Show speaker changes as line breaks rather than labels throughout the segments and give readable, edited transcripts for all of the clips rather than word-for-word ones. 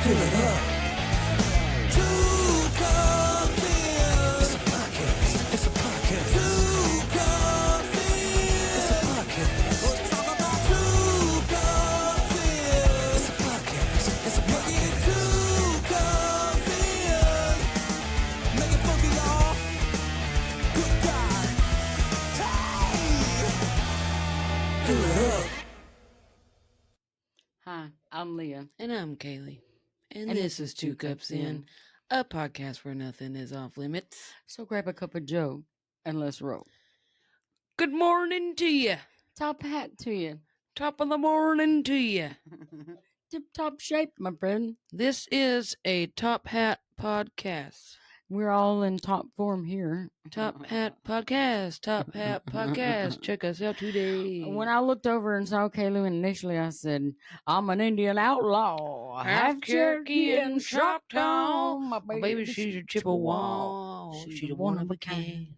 Fill it up. Two coffees. It's a podcast. It's a podcast. Two coffees. It's a podcast. We'll talk about two coffees. It's a podcast. It's a podcast. Two coffees. Make it funky, y'all. Good God. Hey. Fill it up.
Hi, I'm Leah.
And I'm Kaley. And this is Two Cups In, a podcast where nothing is off limits.
So grab a cup of Joe and let's roll.
Good morning to you.
Top hat to you.
Top of the morning to you.
Tip top shape, my friend.
This is a Top Hat podcast.
We're all in top form here.
Top Hat podcast. Top Hat podcast. Check us out today.
When I looked over and saw Kaley, initially I said, I'm an Indian outlaw.
Half Cherokee and Choctaw.
My
My baby, she's a Chippewa. She's a one of a kind.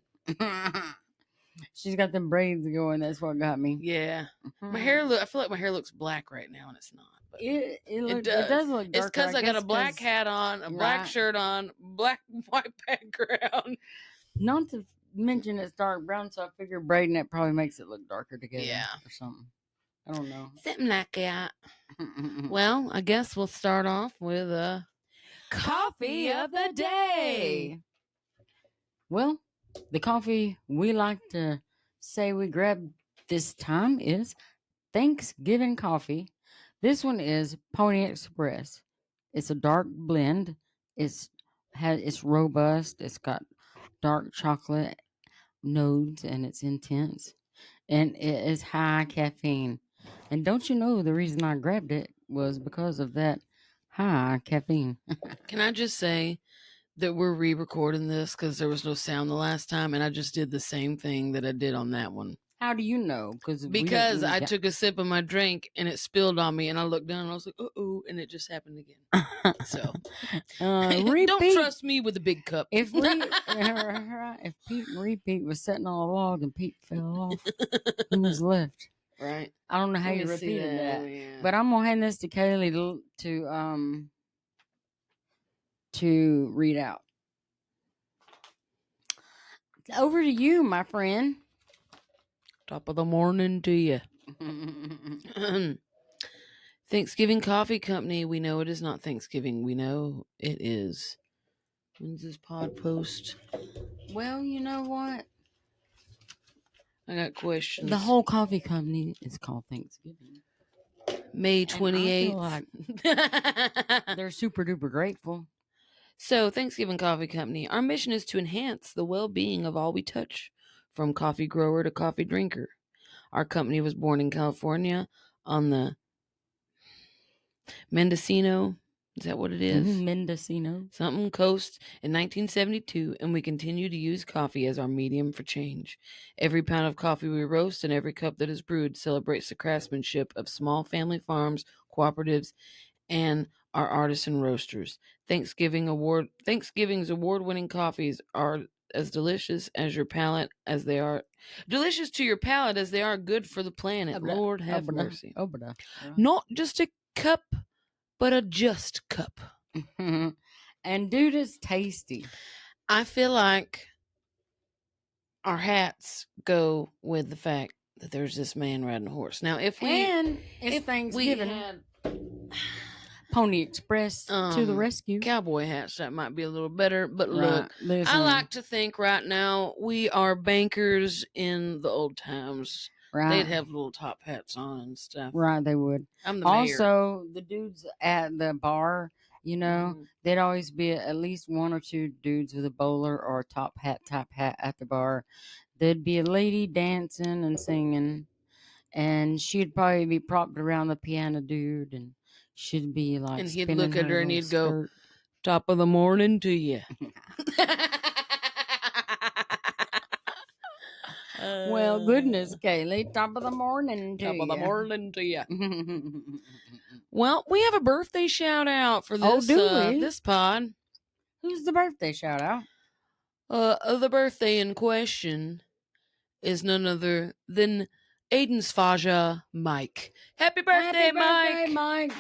She's got them braids going. That's what got me.
Yeah. My hair I feel like my hair looks black right now, and it's not. But
It
does.
It does look darker.
It's because I got a
guess
black
'cause-
hat on, a black
Right.
shirt on, black white background.
Not to mention it's dark brown, so I figure braiding it probably makes it look darker together.
Yeah.
Or something. I don't know.
Something like that. Well, I guess we'll start off with a
Coffee of the day. Well, the coffee we like to say we grab this time is Thanksgiving coffee. This one is Pony Express. It's a dark blend. It's robust. It's got dark chocolate notes and it's intense. And it is high caffeine. And don't you know the reason I grabbed it was because of that high caffeine.
Can I just say that we're re-recording this because there was no sound the last time, and I just did the same thing that I did on that one.
How do you know?
Because I took a sip of my drink and it spilled on me, and I looked down and I was like, "Uh-oh," and it just happened again. So don't trust me with a big cup.
If Pete and Repeat was sitting on a log and Pete fell off, who was left?
Right.
I don't know how
Let
you
me see
repeated that.
Yeah.
But I'm gonna hand this to Kaley to read out. Over to you, my friend.
Top of the morning to you. Thanksgiving Coffee Company. We know it is not Thanksgiving. We know it is. When's this pod post?
Well, you know what?
I got questions.
The whole coffee company is called Thanksgiving.
May
And I
28th.
feel like they're super duper grateful.
So, Thanksgiving Coffee Company, our mission is to enhance the well-being of all we touch, from coffee grower to coffee drinker. Our company was born in California on the Mendocino, is that what it is?
Mendocino.
Something coast in 1972, and we continue to use coffee as our medium for change. Every pound of coffee we roast and every cup that is brewed celebrates the craftsmanship of small family farms, cooperatives, and our artisan roasters. Thanksgiving's award-winning coffees are as delicious as your palate as they are delicious to your palate as they are good for the planet. Lord have mercy. Not just a cup, but a just cup.
And dude is tasty.
I feel like our hats go with the fact that there's this man riding a horse. Now, if
Thanksgiving,
had
Pony Express to the rescue.
cowboy hats, that might be a little better. But
Right,
look,
listen.
I like to think right now we are bankers in the old times.
Right.
They'd have little top hats on and stuff.
Right, they would.
I'm the mayor.
Also, the dudes at the bar, you know, there'd always be at least one or two dudes with a bowler or a top hat at the bar. There'd be a lady dancing and singing, and she'd probably be propped around the piano dude, and she'd be like,
And he'd
spinning
look at her and
little
he'd go,
skirt.
"Top of the morning to you."
Well, goodness, Kaley, top of the morning to
Top of the
ya.
morning to you. Well, we have a birthday shout out for this,
do we?
this pod.
Who's the birthday shout out?
The birthday in question is none other than Aiden's Faja, Mike. Happy birthday, Mike!
Mike!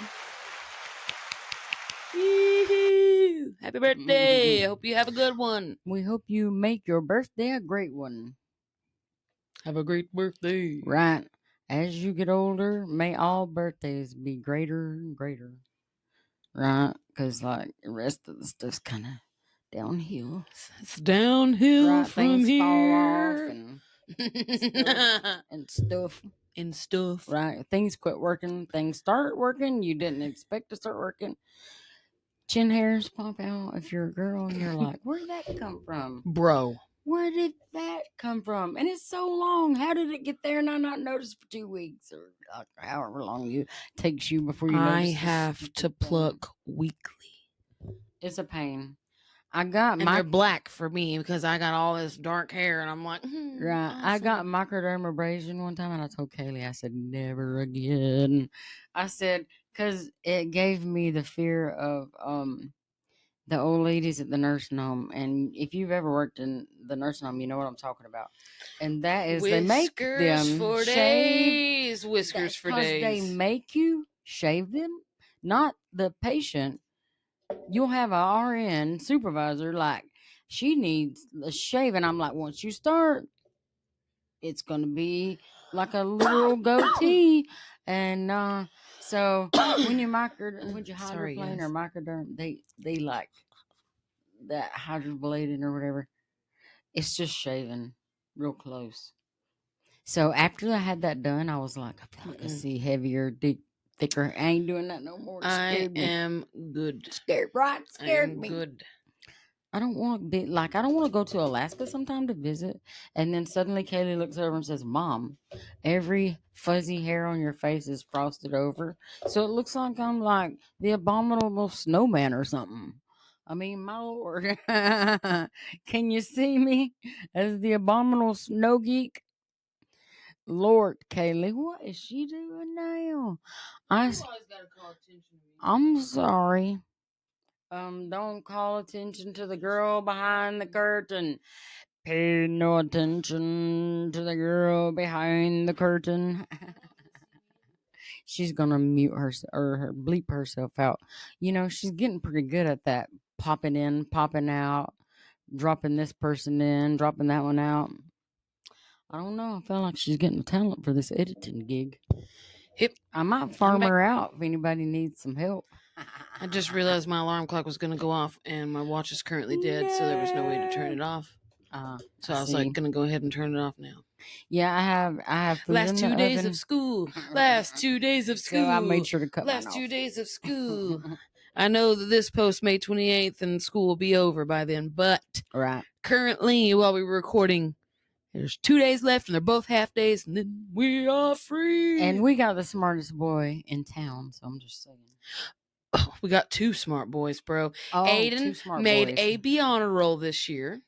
Yee-hoo. Happy birthday. I hope you have a good one.
We hope you make your birthday a great one.
Have a great birthday.
Right. As you get older, may all birthdays be greater and greater. Right? Because, like, the rest of the stuff's kind of downhill.
It's downhill
Right?
from
Things
here.
fall off and stuff.
And stuff.
Right? Things quit working. Things start working. You didn't expect to start working. Chin hairs pop out if you're a girl and you're like, where did that come from?
Bro.
Where did that come from? And it's so long. How did it get there and I not notice for 2 weeks or however long it takes you before you notice?
I have to pluck weekly.
It's a pain. I got
and they're black for me because I got all this dark hair and I'm like,
right.
Awesome.
I got microdermabrasion one time and I told Kaley, I said, never again. I said, because it gave me the fear of the old ladies at the nursing home. And if you've ever worked in the nursing home, you know what I'm talking about. And that is
whiskers
they make them
for
shave.
days. Whiskers for days.
Because they make you shave them, not the patient. You'll have a RN supervisor like she needs a shave, and I'm like, once you start, it's gonna be like a literal goatee. And so when you hydroplane or microderm, they like that hydroblading or whatever. It's just shaving real close. So after I had that done, I was like, I feel like I see heavier, thicker. I ain't doing that no more. It scared me.
am good.
Scared, right? Scared me.
Good.
I don't want to be like, I don't want to go to Alaska sometime to visit. And then suddenly Kaley looks over and says, Mom, every fuzzy hair on your face is frosted over. So it looks like I'm like the abominable snowman or something. I mean, my Lord. Can you see me as the abominable snow geek? Lord, Kaley, what is she doing now?
always gotta call attention to me.
I'm sorry. Don't call attention to the girl behind the curtain. Pay no attention to the girl behind the curtain. She's gonna mute her bleep herself out. You know, she's getting pretty good at that. Popping in, popping out, dropping this person in, dropping that one out. I don't know. I feel like she's getting a talent for this editing gig.
Hip.
I might farm her out if anybody needs some help.
I just realized my alarm clock was going to go off and my watch is currently dead, so there was no way to turn it off. So I was like, going to go ahead and turn it off now.
Yeah, I have food
last
in
2
the
days
oven.
of school. Last 2 days of school.
So I made sure to cut
last
mine
2
off.
days of school. I know that this posts May 28th and school will be over by then, but
Right.
currently, while we were recording, there's 2 days left and they're both half days, and then we are free.
And we got the smartest boy in town, so I'm just saying.
Oh, we got 2 smart boys, bro.
Oh,
Aiden
2 smart
made
boys.
AB honor roll this year.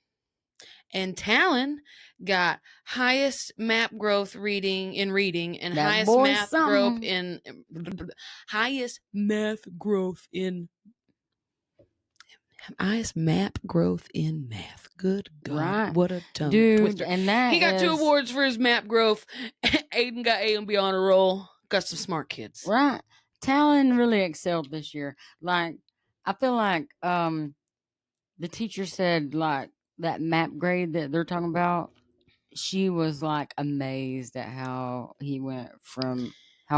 And Talon got highest map growth in reading and
That
highest
boy's
math
something.
highest map growth in math. Good God,
Right.
what a tongue
Dude,
twister!
and that
He got 2
is-
awards for his map growth. Aiden got A and B honor roll. Got some smart kids.
Right. Talon really excelled this year. Like, I feel like the teacher said like that map grade that they're talking about, she was like amazed at how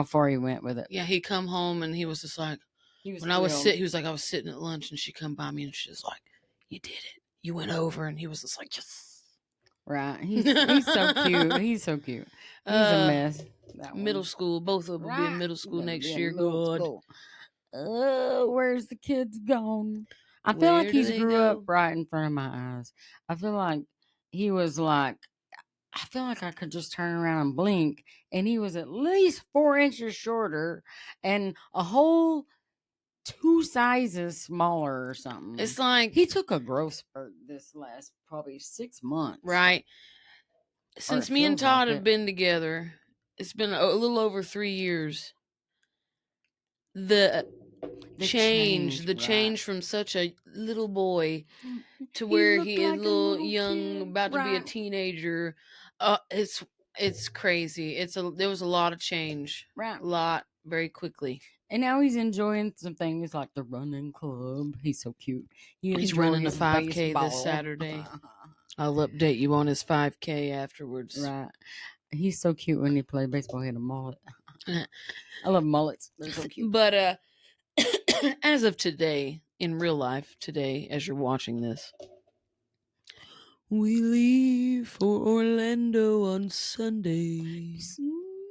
far he went with it.
Yeah, he come home and he was just like,
He was
when I was he was like, I was sitting at lunch and she come by me and she was like, you did it. You went over. And he was just like, yes.
Right. He's so cute. He's so cute. He's a mess.
Middle school. Both of them will be in middle school next year. God.
Oh, where's the kids gone? I feel
Where
like
do
he's
they
grew
go?
up right in front of my eyes. I feel like he was like, I feel like I could just turn around and blink, and he was at least 4 inches shorter and a whole 2 sizes smaller or something.
It's like
he took a growth spurt this last probably 6 months.
right. Since me and
feels like
Todd have
it.
been together, it's been a little over 3 years. The change
right.
from such a little boy to
He
where
looked
he is
like a
little
little
young,
kid,
about to be a
right.
teenager. It's crazy. There was a lot of change.
Right.
A lot very quickly.
And now he's enjoying some things like the running club. He's so cute.
He's running the
enjoys
5K
baseball.
this Saturday. I'll update you on his 5K afterwards.
Right. He's so cute when he played baseball. He had a mullet. I love mullets. They're so cute.
But as of today, in real life, today, as you're watching this, we leave for Orlando on Sunday.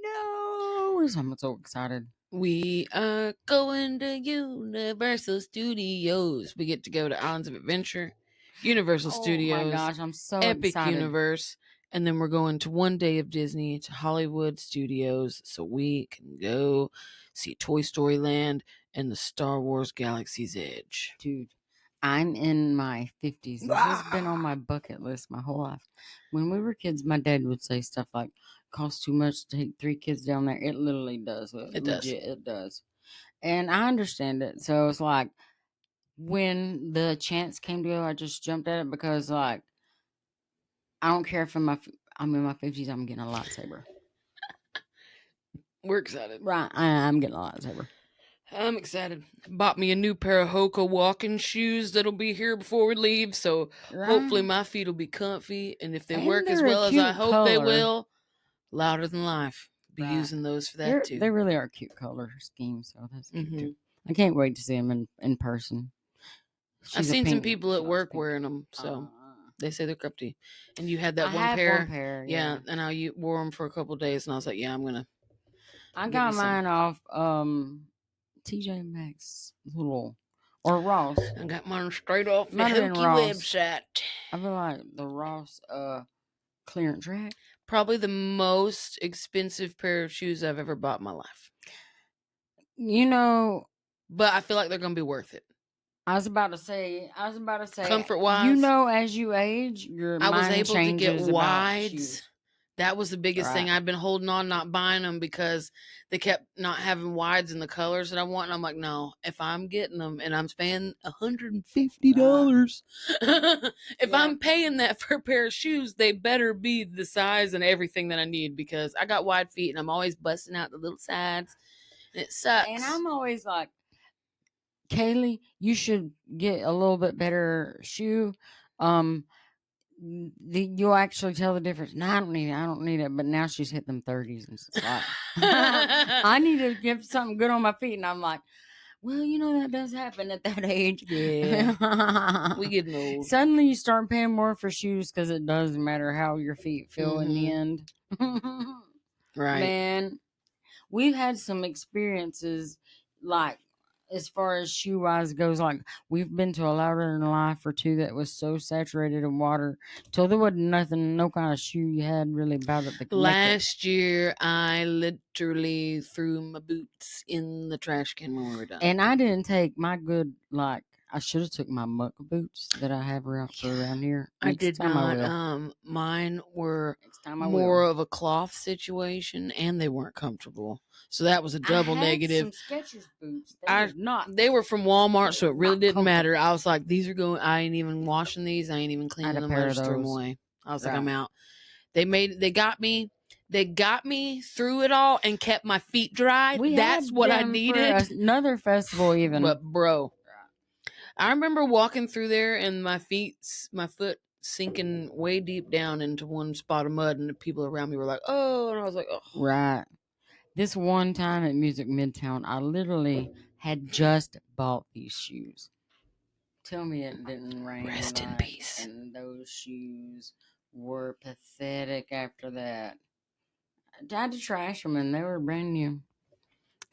No. I'm so excited.
We are going to Universal Studios. We get to go to Islands of Adventure, Universal Studios.
Oh my gosh, I'm so
Epic
excited.
Universe. And then we're going to one day of Disney to Hollywood Studios so we can go see Toy Story Land and the Star Wars Galaxy's Edge.
Dude, I'm in my 50s. This has been on my bucket list my whole life. When we were kids, my dad would say stuff like, costs too much to take 3 kids down there. It literally does.
It does.
It does. And I understand it. So it's like, when the chance came to go, I just jumped at it because, like, I don't care if I'm in my 50s, I'm getting a lightsaber.
We're excited.
Right, I'm getting a lightsaber.
I'm excited. Bought me a new pair of Hoka walking shoes that'll be here before we leave, so hopefully my feet will be comfy, and if they work as well as I hope they will, louder than life. Be using those for that too.
They really are cute color schemes, so that's cute too. I can't wait to see them in person.
I've seen some people at work wearing them, so they say they're comfy. And you had that one pair. Yeah, and I wore them for a couple of days, and I was like, yeah, I'm gonna.
I got mine off TJ Maxx or Ross.
I got mine straight off the Hokey website.
I feel like the Ross clearance rack.
Probably the most expensive pair of shoes I've ever bought in my life.
You know,
but I feel like they're gonna be worth it.
I was about to say,
comfort wise.
You know, as you age, your mind
I was able to get wides.
Shoes.
That was the biggest thing. I've been holding on, not buying them because they kept not having wides in the colors that I want. And I'm like, no, if I'm getting them and I'm spending $150, if I'm paying that for a pair of shoes, they better be the size and everything that I need because I got wide feet and I'm always busting out the little sides. And it sucks.
And I'm always like, Kaley, you should get a little bit better shoe. You'll actually tell the difference. No, I don't need it. But now she's hit them 30s, and it's like, I need to get something good on my feet. And I'm like, well, you know, that does happen at that age.
Yeah, we getting old.
Suddenly, you start paying more for shoes because it doesn't matter how your feet feel in the end.
Right,
man. We've had some experiences like, as far as shoe wise goes, like we've been to a Louder Than Life or two that was so saturated in water till there wasn't nothing, no kind of shoe you had really about it.
Last year, I literally threw my boots in the trash can when we were done.
And I didn't take my good, like, I should have took my muck boots that I have around here.
I did not. Mine were more of a cloth situation, and they weren't comfortable. So that was a double negative.
Some Skechers boots.
They were from Walmart, so it really didn't matter. I was like, these are going. I ain't even washing these. I ain't even cleaning them. I just threw them away. I was like, I'm out. They got me. They got me through it all and kept my feet dry. That's what I needed.
Another festival, even.
But bro. I remember walking through there and my foot sinking way deep down into one spot of mud, and the people around me were like, oh, and I was like, oh.
Right. This one time at Music Midtown, I literally had just bought these shoes. Tell me it didn't rain.
Rest in peace.
And those shoes were pathetic after that. I had to trash them, and they were brand new.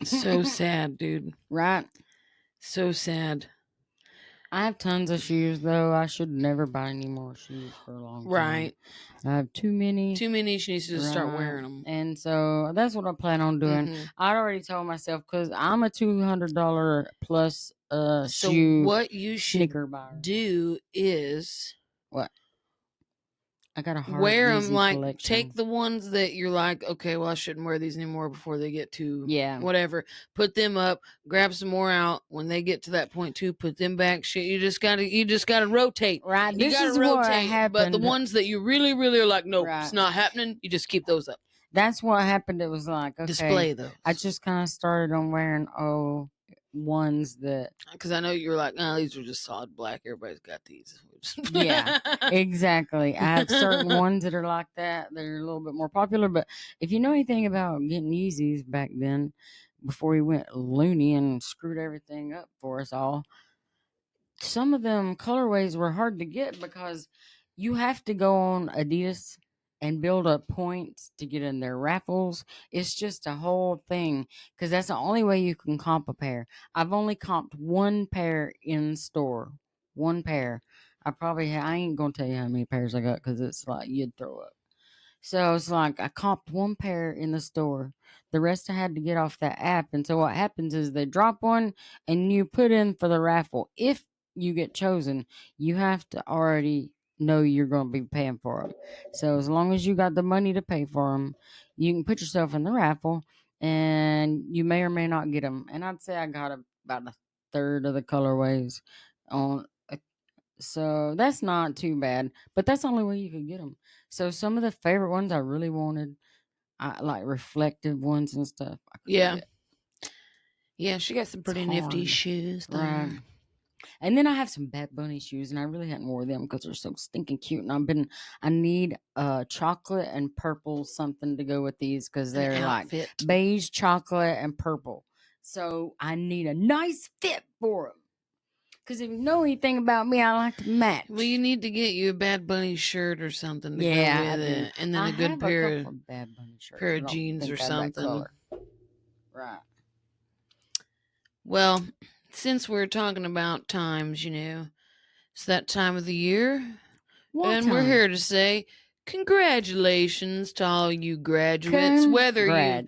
So sad, dude.
Right.
So sad.
I have tons of shoes, though. I should never buy any more shoes for a long time.
Right.
I have too many.
She needs to just start wearing them.
And so that's what I plan on doing. Mm-hmm. I already told myself, because I'm a $200 plus shoe
what you should
buyer.
Do is...
What? I got a hard
wear them, like,
collection.
take the ones that you're like, okay, well, I shouldn't wear these anymore before they get to whatever. Put them up, grab some more out. When they get to that point too, put them back. Shit, you just gotta rotate.
Right.
You gotta rotate. But the ones that you really, really are like, nope, it's not happening. You just keep those up.
that's what happened. It was like, okay,
display those.
I just kind of started on wearing ones that,
because I know you were like, oh, these are just solid black. Everybody's got these.
yeah, exactly. I have certain ones that are like that. They're a little bit more popular. But if you know anything about getting Yeezys back then, before he went loony and screwed everything up for us all, some of them colorways were hard to get because you have to go on Adidas and build up points to get in their raffles. It's just a whole thing because that's the only way you can comp a pair. I've only comped one pair in store, one pair. I ain't gonna tell you how many pairs I got because it's like you'd throw up. So it's like I comped one pair in the store. The rest I had to get off that app. And so what happens is they drop one and you put in for the raffle. If you get chosen, you have to already know you're going to be paying for them. So as long as you got the money to pay for them, you can put yourself in the raffle and you may or may not get them. And I'd say I got about a third of the colorways on. So that's not too bad, but that's the only way you could get them. So some of the favorite ones I really wanted, I like reflective ones and stuff. I couldn't
Yeah.
get.
Yeah, she got some pretty nifty
hard.
shoes there.
Right. And then I have some Bad Bunny shoes, and I really hadn't wore them because they're so stinking cute. And I need chocolate and purple something to go with these because
An
they're like
outfit.
beige, chocolate, and purple. So I need a nice fit for them. Because if you know anything about me, I like to match.
Well, you need to get you a Bad Bunny shirt or something to
Yeah,
go
I
with
do.
it, and then
I
a good
have
pair
a
of
couple of Bad Bunny shirts.
pair
I
of
don't
jeans
think
or
I have that
something.
color. Right.
Well, since we're talking about times, it's that time of the year, and we're here to say congratulations to all you graduates, whether you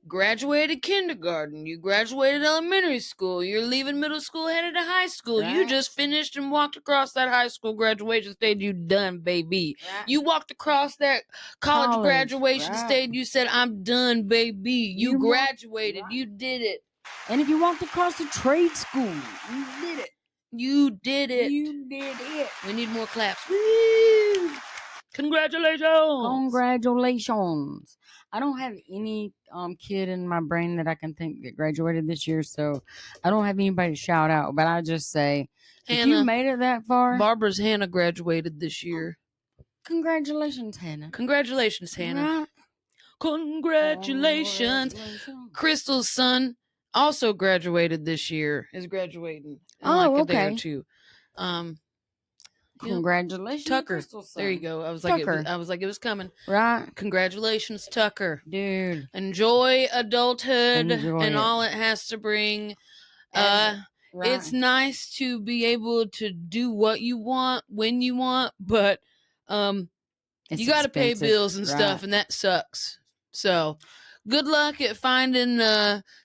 graduated kindergarten, you graduated elementary school, you're leaving middle school, headed to high school, you
Right.
just finished and walked across that high school graduation stage, you done, baby.
Right.
You walked across that college graduation
right.
stage, you said, I'm done, baby. You graduated,
right.
you did it.
And if you walked across the trade school, you did it.
You did it.
You did it.
We need more claps. Woo! Congratulations.
Congratulations. I don't have any kid in my brain that I can think that graduated this year, so I don't have anybody to shout out, but I just say if you made it that far,
Barbara's Hannah graduated this year.
Congratulations, Hannah.
Congratulations, Hannah.
Right.
Congratulations. Crystal's son also graduated this year. Is graduating in like a day or two.
Congratulations,
Tucker.
Crystal's son.
There you go. I was
Tucker.
like it was coming.
Right.
Congratulations, Tucker.
Dude.
Enjoy adulthood
Enjoy
and
it.
all it has to bring.
Right.
It's nice to be able to do what you want when you want, but you got to pay bills and stuff, and that sucks. So good luck at finding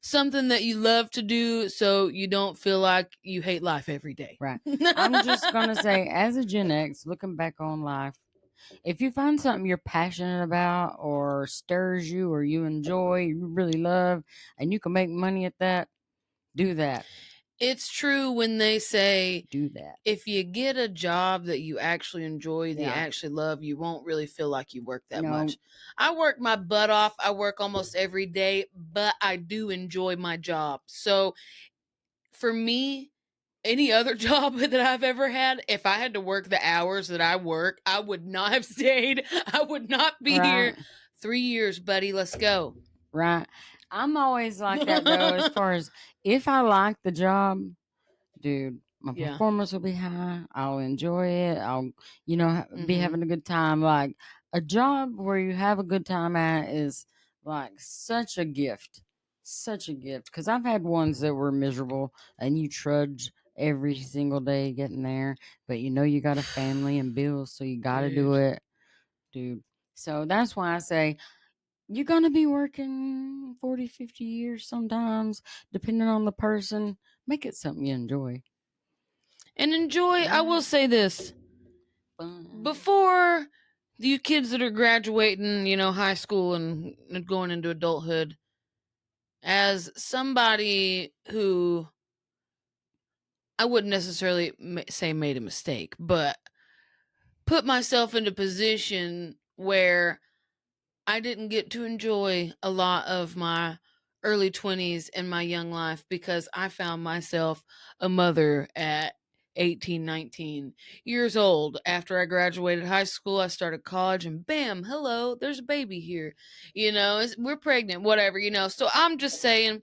something that you love to do so you don't feel like you hate life every day.
Right. I'm just going to say, as a Gen X, looking back on life, if you find something you're passionate about or stirs you or you enjoy, you really love, and you can make money at that, do that.
It's true when they say,
do that.
If you get a job that you actually enjoy, that you actually love, you won't really feel like you work that much. I work my butt off. I work almost every day, but I do enjoy my job. So for me, any other job that I've ever had, if I had to work the hours that I work, I would not have stayed. I would not be here. 3 years, buddy. Let's go.
Right. I'm always like that, though, as far as if I like the job, dude, my performance will be high. I'll enjoy it. I'll, be having a good time. Like, a job where you have a good time at is like such a gift. Such a gift. Because I've had ones that were miserable and you trudge every single day getting there. But you got a family and bills, so you got to do it, dude. So that's why I say, you're going to be working 40, 50 years sometimes, depending on the person. Make it something you enjoy.
And enjoy, I will say this. Before you kids that are graduating, high school and going into adulthood, as somebody who I wouldn't necessarily say made a mistake, but put myself in a position where I didn't get to enjoy a lot of my early 20s and my young life because I found myself a mother at 18, 19 years old. After I graduated high school, I started college, and bam, hello, there's a baby here. We're pregnant, whatever, So I'm just saying,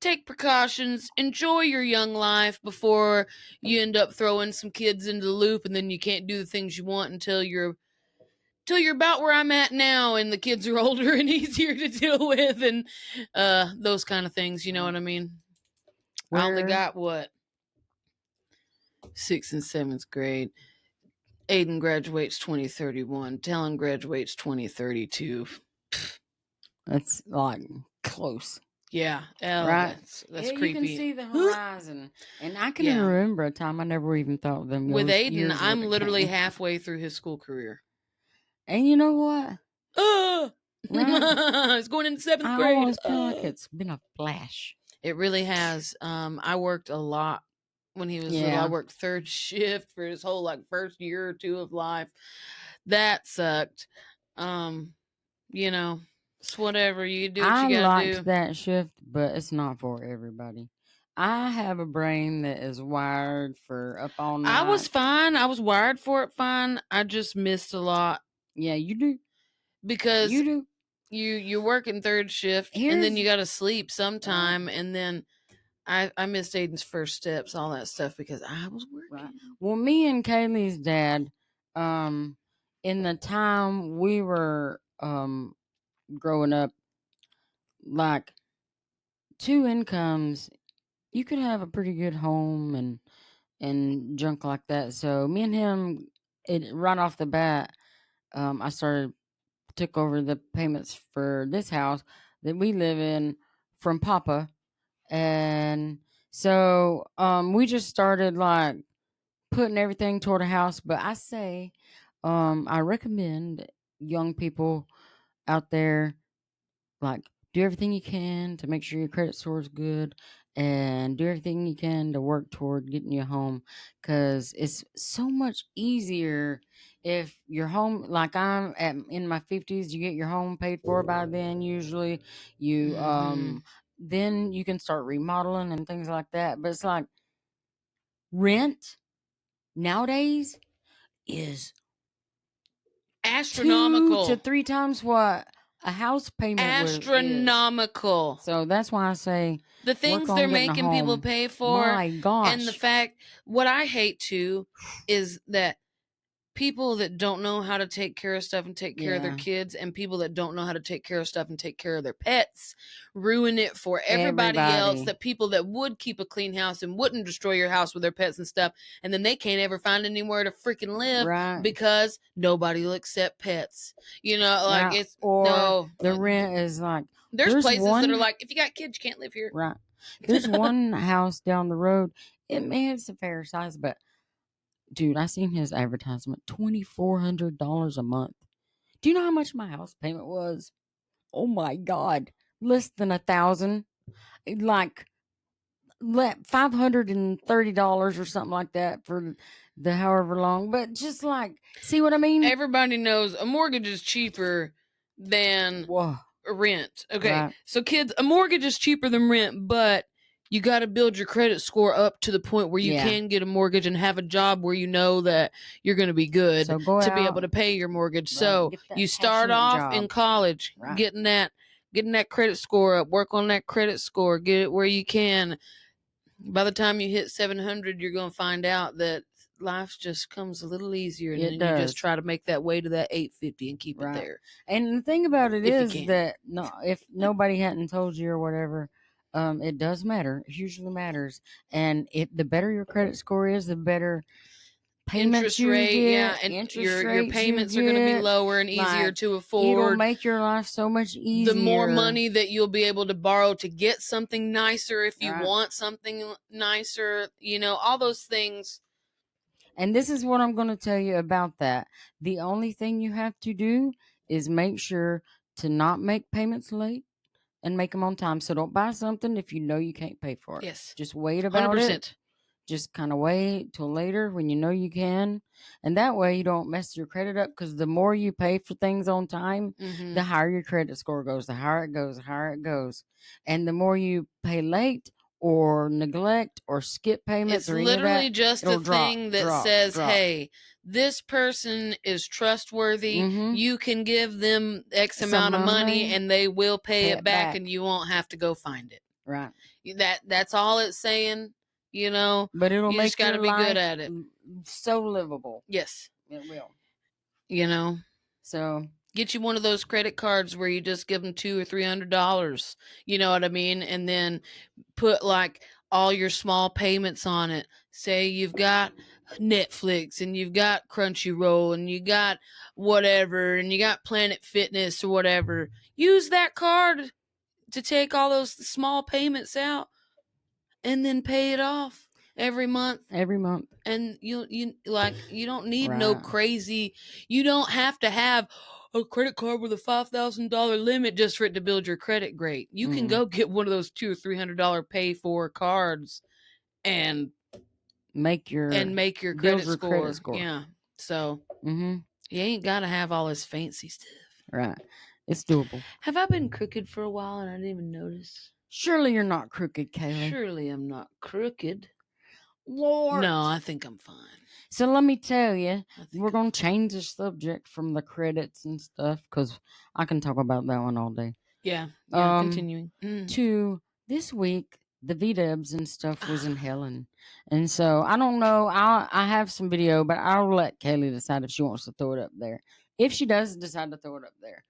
take precautions, enjoy your young life before you end up throwing some kids into the loop, and then you can't do the things you want until you're about where I'm at now, and the kids are older and easier to deal with, and those kind of things. You know what I mean? I only
Where
got what, 6th and 7th grade. Aiden graduates 2031. Talon graduates 2032.
it's like close,
Yeah,
right?
that's
Yeah,
creepy.
you can see the horizon, and I can
Yeah.
remember a time I never even thought them
With
those
Aiden,
years
I'm
would've
literally
came.
halfway through his school career.
And you know what? Right?
It's going into 7th
I
grade.
almost feel like it's been a flash.
It really has. I worked a lot when he was little. I
Yeah.
worked third shift for his whole first year or two of life. That sucked. It's whatever. You do what
I
you gotta
liked
do.
that shift, but it's not for everybody. I have a brain that is wired for up all night.
I was fine. I was wired for it fine. I just missed a lot
Yeah, you do.
because
You do.
you're working third shift and then you gotta sleep sometime, and then I missed Aiden's first steps, all that stuff because I was working.
Right. Well, me and Kaylee's dad, in the time we were growing up, like 2 incomes, you could have a pretty good home and junk like that. So me and him, it right off the bat, I took over the payments for this house that we live in from Papa, and so we just started like putting everything toward a house. But I say, I recommend young people out there, like, do everything you can to make sure your credit score is good, and do everything you can to work toward getting you home, because it's so much easier if your home, like in my 50s, you get your home paid for by then. Usually you then you can start remodeling and things like that. But it's like rent nowadays is
Astronomical.
2 to 3 times what a house payment is.
Astronomical.
So that's why I say
The things
on
they're
getting a
making people
home.
pay for,
My gosh.
and the fact, what I hate too is that people that don't know how to take care of stuff and take care of their
Yeah.
kids, and people that don't know how to take care of stuff and take care of their pets, ruin it for everybody else. That people that would keep a clean house and wouldn't destroy your house with their pets and stuff, and then they can't ever find anywhere to freaking live
Right.
because nobody will accept pets.
Right.
It's
Or
no.
the rent is like
There's places that are like, if you got kids, you can't live here.
right. There's one house down the road. It's a fair size, but dude, I seen his advertisement, $2,400 a month. Do you know how much my house payment was? Oh my God, less than $1,000. Like $530 or something like that for the however long. But just like, see what I mean?
Everybody knows a mortgage is cheaper than
Whoa.
rent. Okay,
Right.
so kids, a mortgage is cheaper than rent, but you got to build your credit score up to the point where you can get a mortgage and have a job where you know that you're going to be good
So go
to be
out,
able to pay your mortgage.
right,
So
get that
you start
passionate
off
job.
in college,
Right.
getting that credit score up, work on that credit score, get it where you can. By the time you hit 700, you're going to find out that life just comes a little easier, and then you just try to make that way to that 850 and keep it there.
And the thing about it
If you
is
can.
that if nobody hadn't told you or whatever, it does matter. It usually matters. And if the better your credit score is, the better payments
Interest
you
rate,
get.
yeah, and
Interest
your
rates
payments
you
are going to be
get,
lower and easier
like,
to
it'll
afford.
make your life so much easier.
The more money that you'll be able to borrow to get something nicer if you
Right.
want something nicer, all those things.
And this is what I'm going to tell you about that. The only thing you have to do is make sure to not make payments late and make them on time. So don't buy something if you know you can't pay for it.
Yes.
Just wait about
100%.
it. just kind of wait till later when you know you can. And that way you don't mess your credit up, because the more you pay for things on time,
Mhm.
the higher your credit score goes, the higher it goes, the higher it goes. And the more you pay late or neglect or skip payments
It's
or any of
literally
that,
just a
it'll drop,
thing that
drop,
says,
drop.
hey, this person is trustworthy.
Mhm.
You can give them X
Some
amount of money
money,
and they will pay
pay
it
it
back,
back.
and you won't have to go find it.
Right.
That's all it's saying, you know.
But it'll
You
make
just got to
your
be
life
good at it.
so livable.
Yes.
It will.
You know,
So
get you one of those credit cards where you just give them $200 or $300. You know what I mean? And then put like all your small payments on it. Say you've got Netflix and you've got Crunchyroll and you got whatever and you got Planet Fitness or whatever. Use that card to take all those small payments out and then pay it off every month.
every month.
And you don't need no
Right.
crazy. You don't have to have a credit card with a $5,000 limit just for it to build your credit great. You can go get one of those $200 or $300 pay for cards and
Make your
credit score. Yeah. So
Mm-hmm.
you ain't gotta have all this fancy stuff.
Right. It's doable.
Have I been crooked for a while and I didn't even notice?
Surely you're not crooked, Kaley.
Surely I'm not crooked.
Lord.
No, I think I'm fine.
So let me tell you, we're
I'm
going to change the subject from the credits and stuff, because I can talk about that one all day.
Yeah. Continuing.
To this week, the V-dubs and stuff was in Helen. And so I don't know. I have some video, but I'll let Kaley decide if she wants to throw it up there. If she does decide to throw it up there.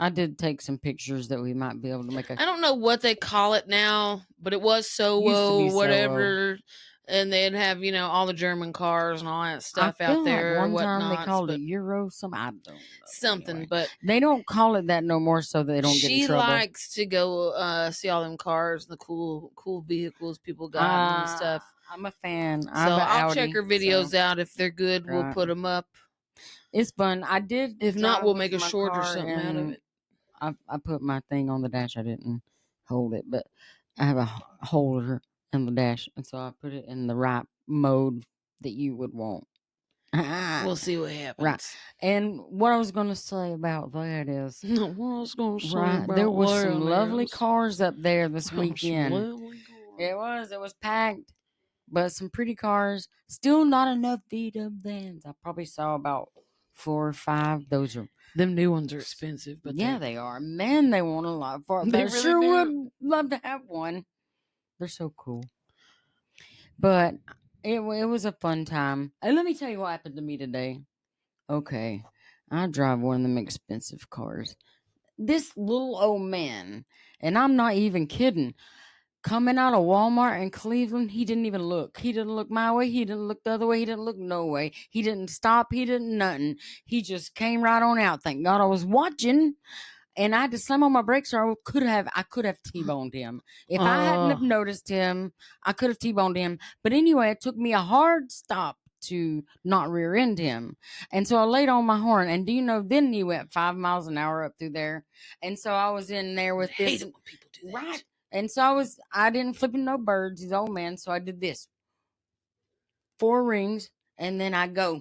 I did take some pictures that we might be able to make
I don't know what they call it now, but it was
Used to
Sowo,
be
whatever. And they'd have, all the German cars and all that stuff
I
out
feel
there.
like one time they
whatnots,
called
but
it Euro, I don't know.
something.
Anyway.
But
They don't call it that no more, so they don't get in
she
trouble.
likes to go see all them cars and the cool vehicles people got and stuff.
I'm a fan.
So
I'll
check her videos out. If they're good, we'll
Right.
put them up.
It's fun. I did.
If not,
drive
we'll
with
make a
my
short or
car,
something out of
and
it.
I put my thing on the dash. I didn't hold it, but I have a holder in the dash, and so I put it in the right mode that you would want.
We'll see what happens.
Right. And what I was going to say about that is,
What I was going to say
right,
about
there was some
that
lovely
is-
cars up there this
Some
weekend.
lovely cars.
It was packed, but some pretty cars. Still not enough V-dub vans. I probably saw about 4 or 5. Those are
Them new ones are expensive, but
yeah, they are. Man, they want a lot for it.
They
I
really
sure
do.
would love to have one. They're so cool. But it was a fun time. And let me tell you what happened to me today. Okay, I drive one of them expensive cars. This little old man, and I'm not even kidding, coming out of Walmart in Cleveland, he didn't even look. He didn't look my way. He didn't look the other way. He didn't look no way. He didn't stop. He didn't nothing. He just came right on out. Thank God I was watching. And I had to slam on my brakes, or I could have T-boned him. If I hadn't have noticed him, I could have T-boned him. But anyway, it took me a hard stop to not rear end him. And so I laid on my horn. And do you know, then he went 5 miles an hour up through there. And so I was in there with
I hate
this.
it when people do that.
Right. And so I didn't flip him no birds. He's old man. So I did this. 4 rings. And then I go.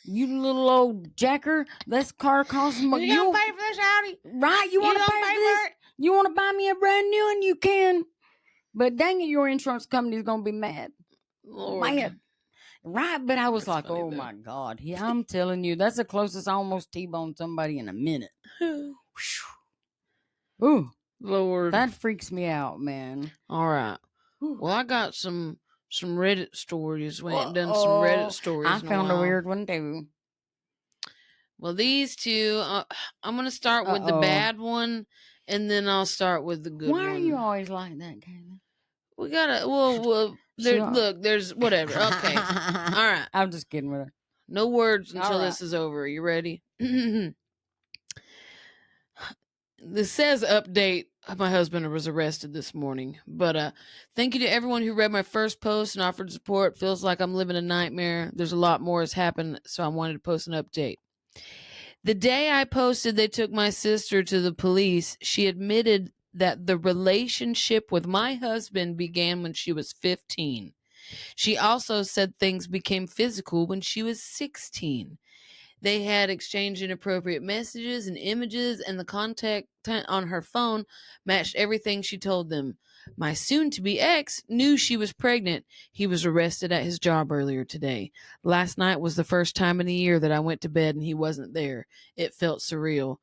You little old jacker, this car costs
You don't pay for this Audi.
Right, you want to pay for this? You want to buy me a brand new one? You can. But dang it, your insurance company's going to be mad.
Lord.
Mad. Right, but I was
That's
like,
funny,
oh
though.
my God. Yeah, I'm telling you, that's the closest I almost T-boned somebody in a minute. Ooh,
Lord.
that freaks me out, man.
All right.
Ooh.
Well, I got some Reddit stories. We ain't done some Reddit stories.
I found a weird one too.
Well, these two, I'm going to start with the bad one, and then I'll start with the good one.
Why are you always like that, Kaley?
We got to, well look, there's whatever. Okay. All right.
I'm just kidding with her.
No words until
right.
this is over. You ready? This says update. My husband was arrested this morning. But thank you to everyone who read my first post and offered support. Feels like I'm living a nightmare. There's a lot more has happened, so I wanted to post an update. The day I posted they took my sister to the police, she admitted that the relationship with my husband began when she was 15. She also said things became physical when she was 16. They had exchanged inappropriate messages and images, and the contact on her phone matched everything she told them. My soon-to-be ex knew she was pregnant. He was arrested at his job earlier today. Last night was the first time in a year that I went to bed and he wasn't there. It felt surreal.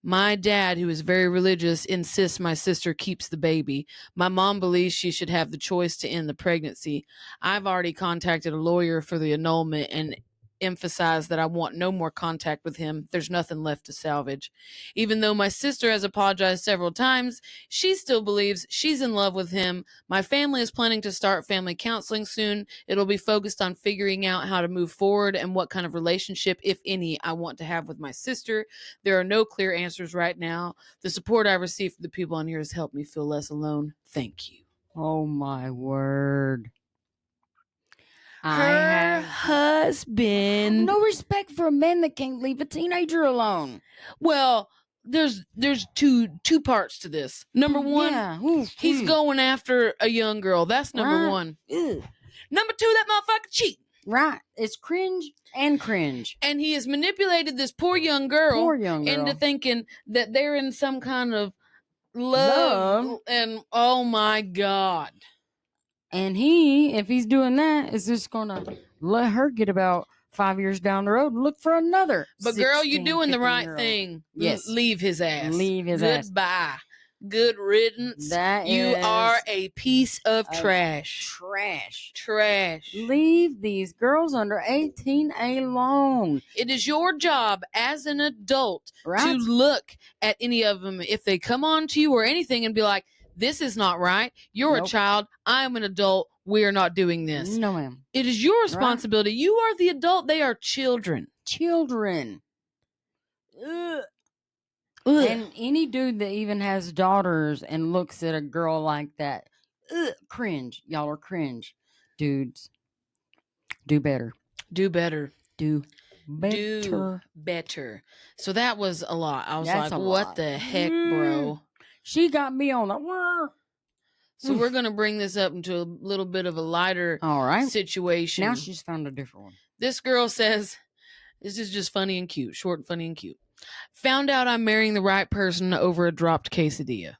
My dad, who is very religious, insists my sister keeps the baby. My mom believes she should have the choice to end the pregnancy. I've already contacted a lawyer for the annulment and emphasized that I want no more contact with him. There's nothing left to salvage. Even though my sister has apologized several times, she still believes she's in love with him. My family is planning to start family counseling soon. It'll be focused on figuring out how to move forward and what kind of relationship, if any, I want to have with my sister. There are no clear answers right now. The support I receive from the people on here has helped me feel less alone. Thank you.
Oh my word.
Her husband.
no respect for a man that can't leave a teenager alone.
Well, there's two parts to this. Number one,
Yeah. Oof,
he's
oof.
going after a young girl. That's number
Right.
one.
Ugh.
Number two, that motherfucker cheat.
Right. It's cringe and cringe.
And he has manipulated this poor young girl,
Poor young girl.
into thinking that they're in some kind of love. And oh my God.
And if he's doing that, is just going to let her get about 5 years down the road and look for another.
But girl,
16,
you're doing the right
15-year-old.
thing.
Yes.
Leave his ass.
Leave his ass.
Goodbye. Good riddance.
That
You
is
are a piece of
a
trash.
trash. Leave these girls under 18 alone.
It is your job as an adult
Right.
to look at any of them if they come on to you or anything and be like, this is not right. You're
Nope.
a child. I'm an adult. We are not doing this.
No, ma'am.
It is your responsibility. Right. You are the adult. They are children.
Ugh.
Ugh.
And any dude that even has daughters and looks at a girl like that, cringe. Y'all are cringe. Dudes, do better.
Do better.
Do better.
Do better. So that was a lot. I was
That's
like,
a
what
lot.
the heck, bro?
She got me on the...
So we're going to bring this up into a little bit of a lighter
All right.
situation.
Now she's found a different one.
This girl says, this is just funny and cute. Short and funny and cute. Found out I'm marrying the right person over a dropped quesadilla.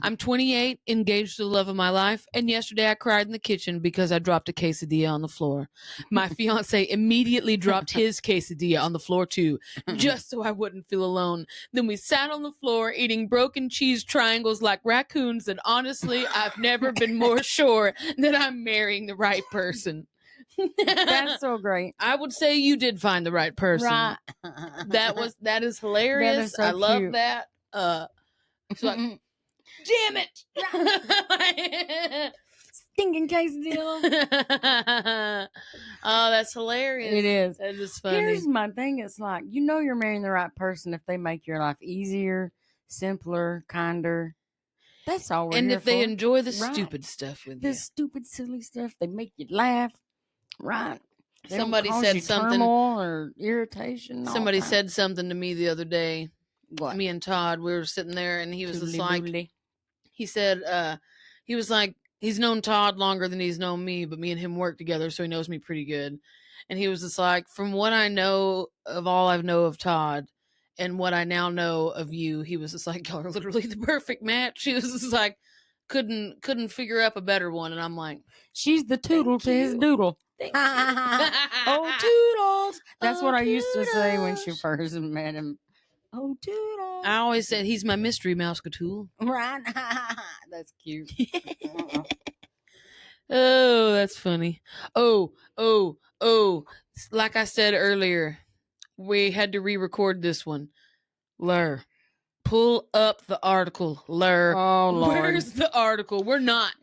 I'm 28, engaged to the love of my life, and yesterday I cried in the kitchen because I dropped a quesadilla on the floor. My fiance immediately dropped his quesadilla on the floor too, just so I wouldn't feel alone. Then we sat on the floor eating broken cheese triangles like raccoons, and honestly, I've never been more sure that I'm marrying the right person.
That's so great.
I would say you did find the right person.
Right.
That is hilarious.
That is so
I love
cute.
that. So damn it.
Stinking quesadilla.
Oh, that's hilarious.
It is.
That is funny.
Here's my thing. It's like, you're marrying the right person if they make your life easier, simpler, kinder. That's all we're
and
here
if they
for.
enjoy the
Right.
stupid stuff with
This stupid, silly stuff, they make you laugh. Right. They don't
Somebody
cause
said
you
something.
turmoil or irritation.
Somebody said something to me the other day.
What?
Me and Todd, we were sitting there, and he was just like,
Toodly-boodly.
he said, he was like, he's known Todd longer than he's known me, but me and him work together, so he knows me pretty good. And he was just like, from what I know of all I know of Todd and what I now know of you, he was just like, y'all are literally the perfect match. He was just like, couldn't figure up a better one. And I'm like,
she's the toodle to his doodle. Oh, toodles. That's what I used to say when she first met him. Oh, toodles.
I always said he's my mystery mouse Cthulhu.
Right. That's cute.
Oh, that's funny. Oh. Like I said earlier, we had to re-record this one. Lur. Pull up the article, Lur.
Oh, Lord.
Where's the article? We're not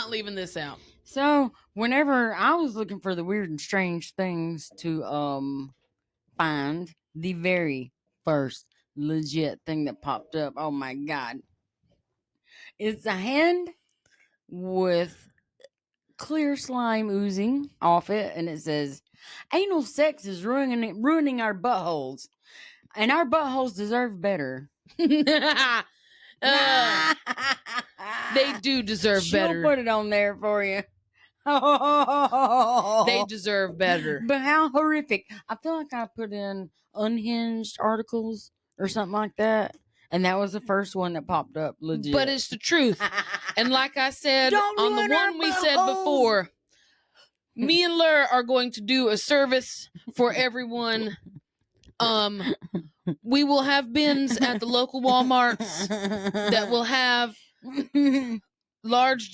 leaving this out.
So, whenever I was looking for the weird and strange things to find, the very first legit thing that popped up, oh my God, it's a hand with clear slime oozing off it, and it says, anal sex is ruining our buttholes, and our buttholes deserve better.
They do deserve
She'll
better.
put it on there for you.
They deserve better.
But how horrific. I feel like I put in unhinged articles or something like that. And that was the first one that popped up. Legit.
But it's the truth. And like I said
Don't
on the
ruin our
one we said
buttholes.
before, me and Lur are going to do a service for everyone. We will have bins at the local Walmarts that will have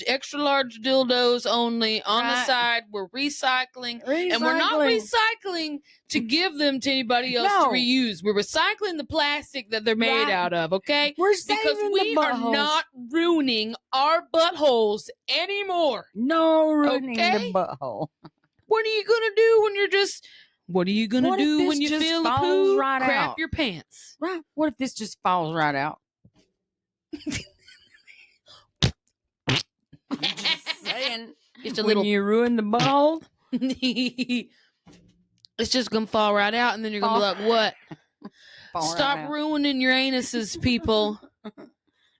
extra large dildos only on the
Right.
side. We're recycling. And we're not recycling to give them to anybody else
No.
to reuse. We're recycling the plastic that they're made
Right.
out of, okay?
We're
Because
saving
we
the
are
buttholes.
not ruining our buttholes anymore.
No ruining
Okay?
the butthole.
What are you gonna do when you're just? What are you gonna
What if
do
this
when you
just
feel a
falls
poo?
right
Crap
out?
your pants.
Right. What if this just falls right out? I'm just saying.
Just a
When
little.
you ruin the butthole,
It's just gonna fall right out, and then you're gonna be like, "What?
fall
Stop
right out.
ruining your anuses, people."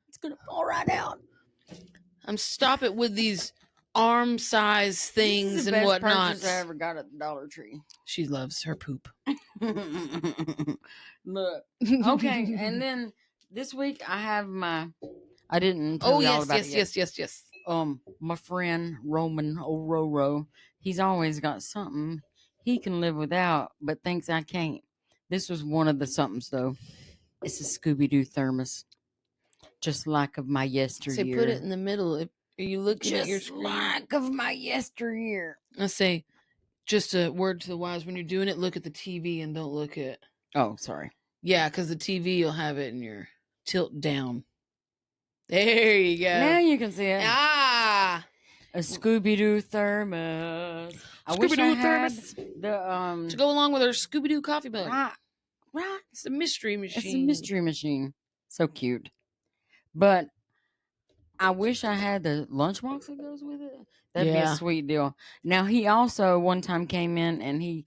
It's gonna fall right out.
Stop it with these arm-size
This
things
is the
and
best
whatnot.
purchase I ever got at the Dollar Tree.
She loves her poop.
Look. Okay, and then this week I have I didn't tell
Oh
y'all
yes,
about it yet.
yes.
My friend Roman O'Roro, he's always got something he can live without, but thinks I can't. This was one of the somethings though. It's a Scooby Doo thermos, just like of my yesteryear.
Say, put it in the middle. Are you looking at your
just
screen?
like of my yesteryear.
I say, just a word to the wise: when you're doing it, look at the TV and don't look at.
Oh, sorry.
Yeah, because the TV, you'll have it in your tilt down. There you go.
Now you can see it.
Ah,
A Scooby Doo thermos. I wish I
Scooby-Doo
had
thermos.
the
to go along with our Scooby Doo coffee mug.
right.
It's a mystery machine.
It's a mystery machine. So cute. But I wish I had the lunchbox that goes with it. That'd be a
Yeah.
sweet deal. Now he also one time came in and he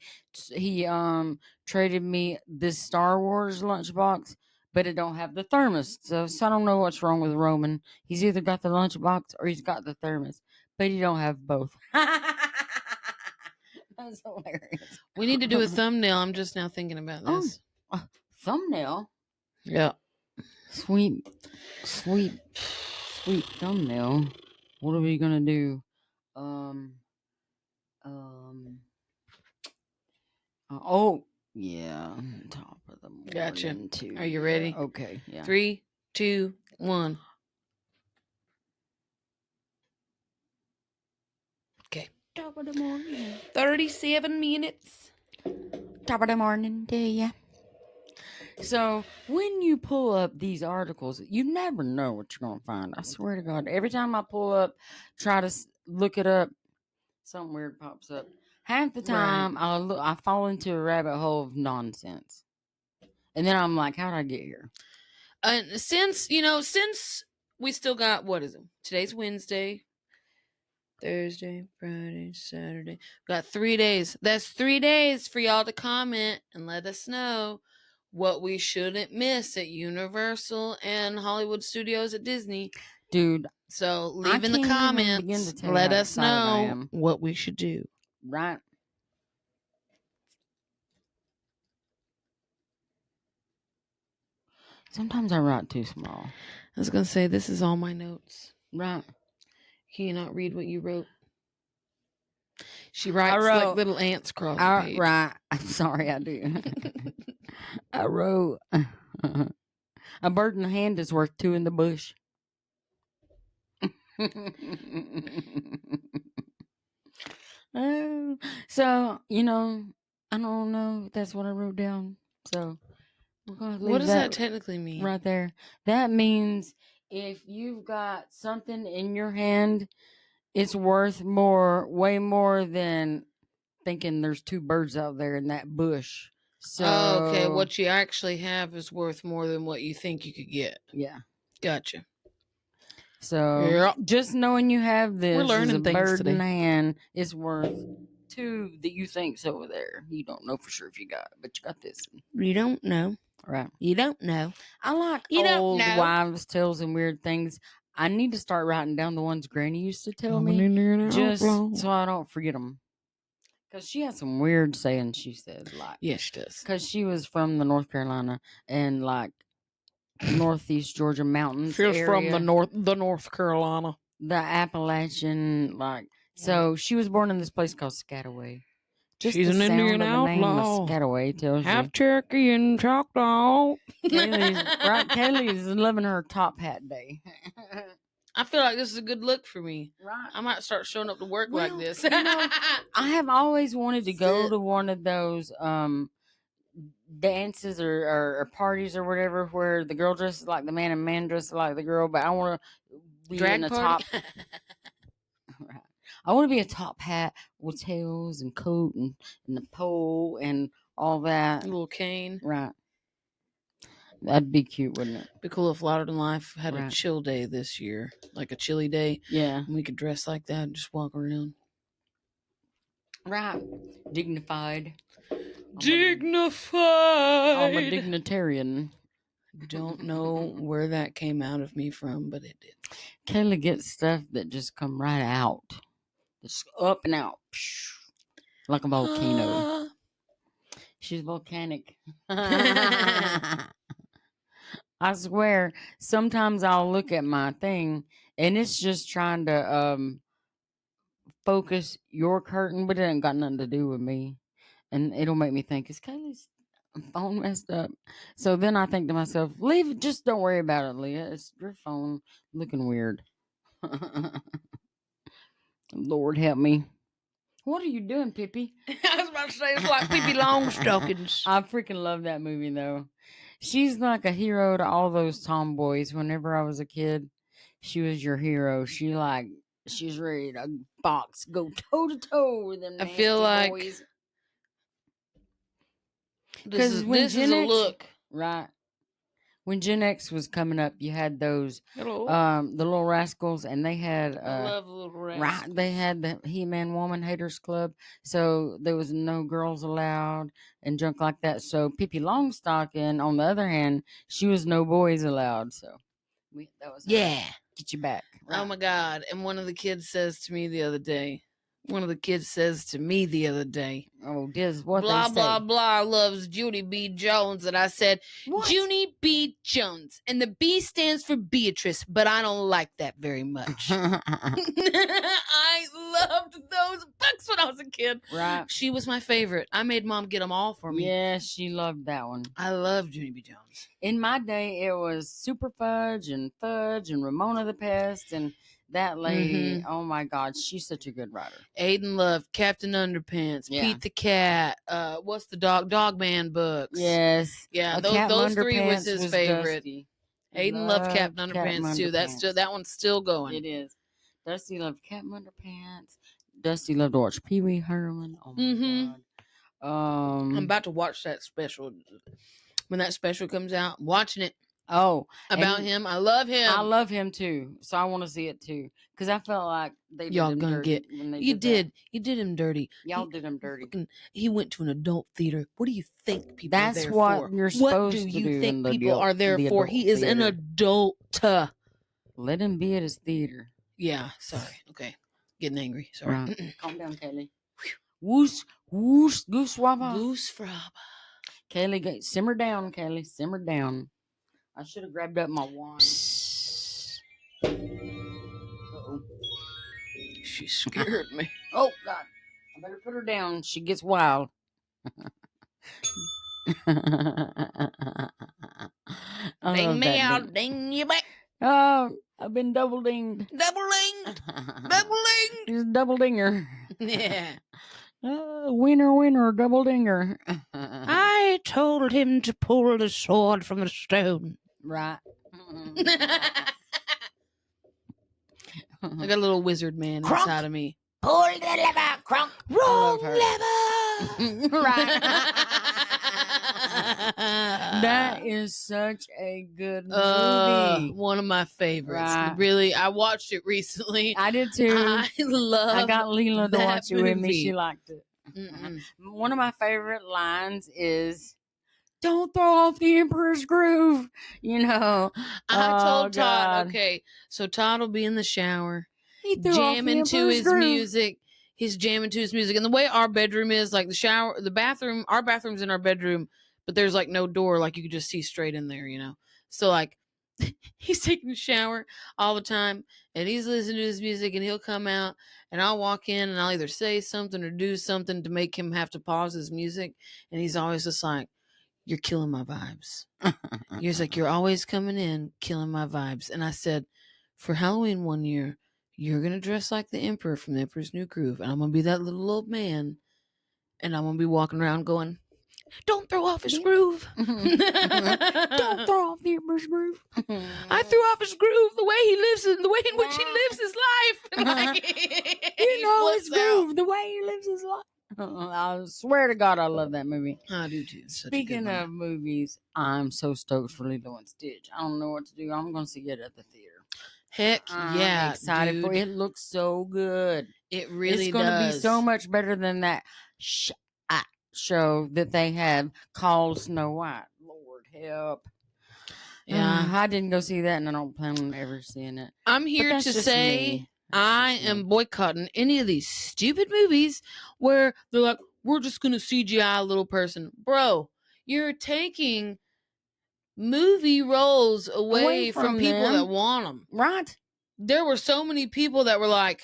traded me this Star Wars lunchbox, but it don't have the thermos. So I don't know what's wrong with Roman. He's either got the lunchbox or he's got the thermos, but he don't have both. That's hilarious.
We need to do a thumbnail. I'm just now thinking about this.
Thumbnail.
Yeah.
Sweet thumbnail. What are we gonna do? Oh yeah, top of the morning.
Gotcha.
Too.
Are you ready?
Okay. Yeah.
3, 2, 1. Okay.
Top of the morning.
37 minutes.
Top of the morning to ya. So when you pull up these articles, you never know what you're gonna find. I swear to God, every time I pull up, try to look it up, something weird pops up. Half the time, I fall into a rabbit hole of nonsense, and then I'm like, "How did I get here?"
And since we still got, what is it? Today's Wednesday, Thursday, Friday, Saturday. Got 3 days. That's 3 days for y'all to comment and let us know what we shouldn't miss at Universal and Hollywood Studios at Disney.
Dude,
So leave in the
can't even begin
comments.
to tell you
Let
how
us
excited I
know
am.
what we should do.
Right? Sometimes I write too small.
I was going to say, this is all my notes.
Right.
Can you not read what you wrote? She writes like little ants across the page.
Right. I'm sorry, I do. I wrote, a bird in the hand is worth two in the bush. So, I don't know. That's what I wrote down. So, we're going to leave
What does that technically mean?
right there. That means if you've got something in your hand, it's worth way more than thinking there's two birds out there in that bush. So,
okay, what you actually have is worth more than what you think you could get.
Yeah.
Gotcha.
So, just knowing you have this
We're learning
as a
things
bird
today.
in the hand is worth two that you think's over there. You don't know for sure if you got, but you got this.
You don't know.
Right.
You don't know.
I like
You don't
old
know.
wives' tales and weird things. I need to start writing down the ones Granny used to tell me, just so I don't forget them. Because she had some weird sayings she said, like,
Yes, she does.
because she was from the North Carolina and like Northeast Georgia mountains
She's
area,
from the North Carolina.
the Appalachian, like. So she was born in this place called Skagway. Just
She's
the
an
sound
Indian
of the name
outlaw.
of Skagway tells
Half
you.
Cherokee and Choctaw.
Kaylee's living her top hat day.
I feel like this is a good look for me.
Right.
I might start showing up to work
Well,
like this.
you know, I have always wanted to go to one of those dances or parties or whatever where the girl dresses like the man and man dresses like the girl, but I want to be
Drag
in a
party?
top. Right. I want to be a top hat with tails and coat and the pole and all that.
A little cane.
Right. That'd be cute, wouldn't it?
Be cool if Louder Than Life had a
Right.
chill day this year, like a chilly day.
Yeah.
And we could dress like that and just walk around.
Right. Dignified.
Dignified.
I'm a dignitarian.
Don't know where that came out of me from, but it did.
Kayla gets stuff that just come right out. Just up and out. Like a volcano. She's volcanic. I swear, sometimes I'll look at my thing and it's just trying to focus your curtain, but it ain't got nothing to do with me. And it'll make me think, is Kaylee's phone messed up? So then I think to myself, leave it, just don't worry about it, Leah. It's your phone looking weird. Lord help me. What are you doing, Pippi?
I was about to say, it's like Pippi Longstockings.
I freaking love that movie, though. She's like a hero to all those tomboys. Whenever I was a kid, she was your hero. She's ready to box, go toe to toe with them.
I feel like
boys.
This is a look.
Right. When Gen X was coming up, you had those
Hello.
the Little Rascals, and they had
I love the Little Rascals.
right. They had the He-Man Woman Haters Club, so there was no girls allowed and junk like that. So Pippi Longstocking, on the other hand, she was no boys allowed. So that was
yeah.
Get you back. Right.
Oh my God! And one of the kids says to me the other day. Oh,
Diz, what
blah,
they say?
blah, blah loves Junie B. Jones. And I said,
What?
Junie B. Jones. And the B stands for Beatrice, but I don't like that very much. I loved those books when I was a kid.
Right.
She was my favorite. I made Mom get them all for me.
Yeah, she loved that one.
I love Junie B. Jones.
In my day, it was Super Fudge and Ramona the Pest and that lady.
Mm-hmm.
Oh my God, she's such a good writer.
Aiden loved Captain Underpants,
Yeah.
Pete the Cat, what's the Dogman books?
Yes.
Yeah, those three was his favorite.
Dusty.
Aiden loved Captain Underpants too. That one's still going.
It is. Dusty loved Captain Underpants. Dusty loved to watch Pee Wee Herman. Oh my God.
I'm about to watch that special. When that special comes out, I'm watching it.
Oh,
about him. I love him.
I love him too. So I want to see it too. Because I felt like they did
y'all
him
gonna
dirty
get.
When they
You
did.
You did him dirty.
Y'all did him dirty.
He went to an adult theater. What do you think people are there for?
That's what you're supposed to do.
What do you think people are there for? He is an adult.
Let him be at his theater.
Yeah. Sorry. Okay. Getting angry. Sorry.
Right. Calm down, Kaley. Whoosh, whoosh, goose wabba.
Goose fraba.
Kaley, simmer down, Kaley. Simmer down. I should have grabbed up my wand. Uh-oh.
She scared me.
Oh, God. I better put her down. She gets wild.
Ding me out, ding you back.
Oh, I've been double dinged.
Double dinged. Double dinged.
She's a double dinger.
Yeah.
Winner, double dinger.
I told him to pull the sword from the stone.
Right.
I got a little wizard man
Crunk.
inside of me.
Pull the lever, crunk.
Wrong lever.
Right. That is such a good movie.
One of my favorites.
Right.
Really, I watched it recently.
I did too.
I
got Leela to
that
watch it with me.
movie.
She liked it. One of my favorite lines is, don't throw off the Emperor's Groove. You know,
I told
God.
Todd, okay, so Todd will be in the shower,
He threw off the
jamming to
Emperor's
his
Groove.
music. He's jamming to his music. And the way our bedroom is, like the shower, the bathroom, our bathroom's in our bedroom, but there's like no door, like you could just see straight in there, you know? So like he's taking a shower all the time and he's listening to his music and he'll come out and I'll walk in and I'll either say something or do something to make him have to pause his music. And he's always just like, you're killing my vibes. He's like, you're always coming in, killing my vibes. And I said, for Halloween one year, you're going to dress like the Emperor from the Emperor's New Groove. And I'm going to be that little old man. And I'm going to be walking around going, don't throw off his groove.
Don't throw off the Emperor's Groove.
I threw off his groove, the way he lives, the way in which he lives his life.
You know his groove, the way he lives his life. I swear to God, I love that movie.
I do too.
Speaking of movies, I'm so stoked for Lilo and Stitch. I don't know what to do. I'm going to see it at the theater.
Heck yeah,
I'm excited for it. It looks so good.
It really does.
It's going to be so much better than that show that they have called Snow White. Lord help.
Yeah,
I didn't go see that, and I don't plan on ever seeing it.
I'm here to say I am boycotting any of these stupid movies where they're like, we're just going to CGI a little person. Bro, you're taking movie roles away from people
them.
that want them.
Right.
There were so many people that were like,